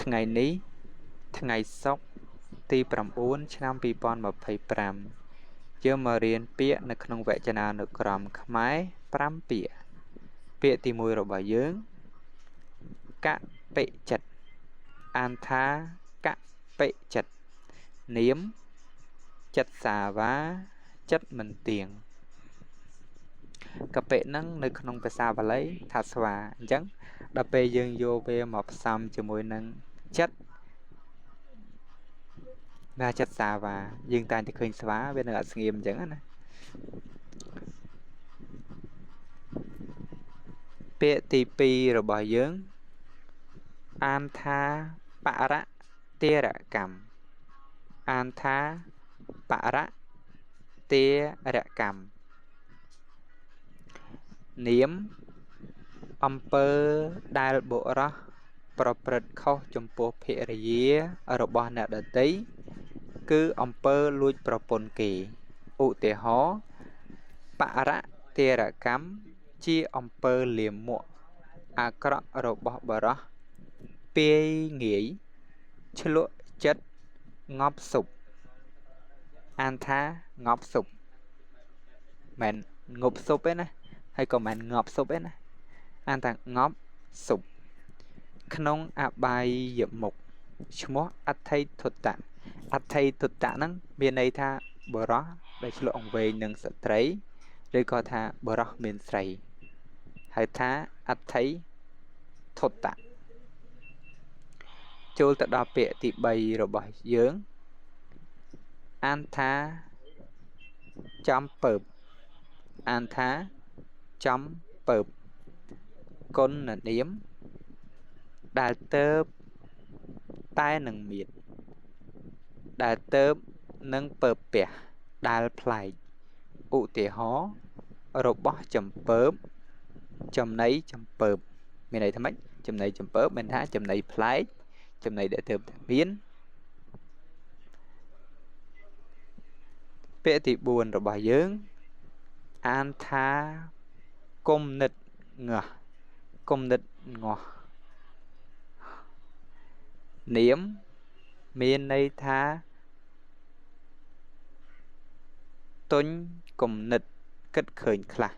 ថ្ងៃនេះថ្ងៃសុក្រទី9ឆ្នាំ2025យើងមករៀនពាក្យនៅក្នុងវចនានុក្រមខ្មែរ5ពាក្យពាក្យទី1របស់យើងកពិចិត្តអានថាកពិចិត្តនាមចិត្តសាវាចិត្តមិនទៀងកពិនឹងនៅក្នុងភាសាបាលីថាស្វាអញ្ចឹងដល់ពេលយើងយកវាមកផ្សំជាមួយនឹងចិត្តណាចិត្តសាវាយើងតែងតែឃើញស្វាវានៅអត់ស្ងៀមអញ្ចឹងណាពាក្យទី2របស់យើងអានថាបរតិរកម្មអានថាបរតិរកម្មនាមអំពើដែលបុរសប្រព្រឹត្តខុសចំពោះភរិយារបស់អ្នកដទៃគឺអំពើលួចប្រពន្ធគេឧទាហរណ៍បរតិរកម្មជាអំពើលាមកអាក្រក់របស់បុរសពាយងាយឆ្លក់ចិត្តងប់សុបអានថាងប់សុបមិនងប់សុបទេណាហើយក៏មិនងាប់សុបទេណាអានថាងប់សុបក្នុងអបាយមុខឈ្មោះអដ្ឋិធុតៈអដ្ឋិធុតៈហ្នឹងមានន័យថាបុរសដែលឆ្លក់អង្វែងនឹងស្ត្រីឬក៏ថាបុរសមានស្រីហៅថាអដ្ឋិធុតៈចូលទៅដល់ពាក្យទី3របស់យើងអានថាចំពើបអានថាចំពើបគុណនាមដែលទៅតែនឹងមានដែលទៅនឹងពើពះដែលប្លែកឧទាហរណ៍របស់ចំពើបចំណីចំពើបមានន័យថាម៉េចចំណីចំពើបមានថាចំណីប្លែកចំណីដែលទៅតែមានពាក្យទី4របស់យើងអានថាគំនិតងាស់គំនិតងាស់នាមមានន័យថាទុញគំនិតគិតឃើញខ្លះ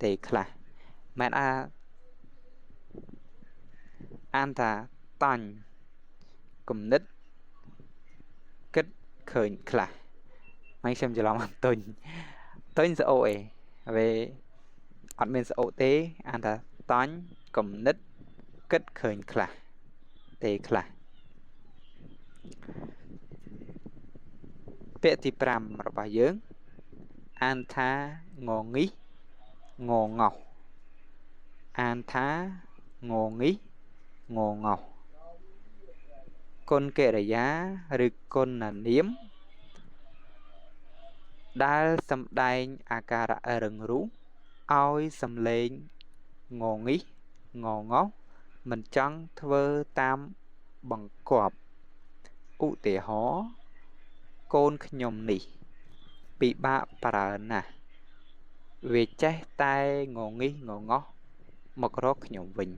ទេខ្លះមែនអានថាតាញ់គំនិតគិតឃើញខ្លះមិនខ្ញុំច្រឡំអានទុញស្អូឯហើយអត់មានស្អូទេអានថាតាញ់គំនិតគិតឃើញខ្លះទេខ្លះពាក្យទី5របស់យើងអានថាងងីសងងោសអានថាងងីសងងោសគុណកិរិយាឬគុណនាមដែលសម្ដែងអាការៈរឹងរូសឲ្យសំឡេងងងីសងងោសមិនចង់ធ្វើតាមបង្គាប់ឧទាហរណ៍កូនខ្ញុំនេះពិបាកប្រើណាស់វាចេះតែងងីសងងោសមករកខ្ញុំវិញ